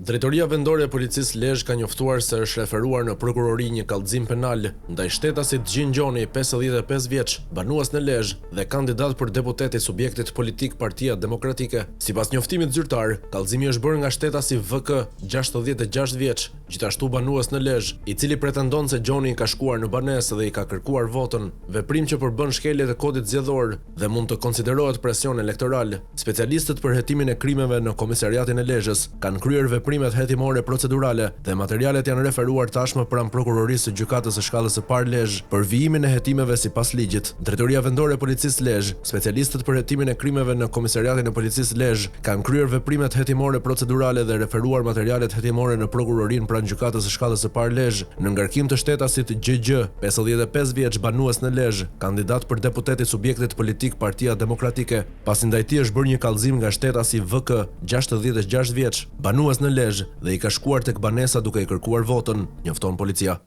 Drejtoria vendore e policisë Lezhë ka njoftuar se është referuar në prokurori një kallëzim penal ndaj shtetasit Gjin Gjoni, 55 vjeç, banues në Lezhë dhe kandidat për deputet i subjektit politik Partia Demokratike. Sipas njoftimit zyrtar, kallëzimi është bërë nga shtetasi VK, 66 vjeç, gjithashtu banues në Lezhë, i cili pretendon se Gjoni ka shkuar në banesë dhe i ka kërkuar votën, veprim që përbën shkelje të kodit zgjedhor dhe mund të konsiderohet presion elektoral. Specialistët për hetimin e krimeve në Komisariatin e Lezhës kanë kryer veprimet hetimore procedurale dhe materialet janë referuar tashmë pranë prokurorisë së gjykatës së shkallës së parë Lezhë për vijimin e hetimeve sipas ligjit. Drejtoria vendore e policisë Lezhë, specialistët për hetimin e krimeve në Komisariatin e Policisë Lezhë kanë kryer veprimet hetimore procedurale dhe referuar materialet hetimore në prokurorinë pranë gjykatës së shkallës së parë Lezhë në ngarkim të shtetasit GG, 55 vjeç, banues në Lezhë, kandidat për deputet i subjektit politik Partia Demokratike, pasi ndaj tij është bërë një kallëzim nga shtetasi VK, 66 vjeç, banues në Lezhë dhe i ka shkuar tek banesa duke i kërkuar votën, njofton policia.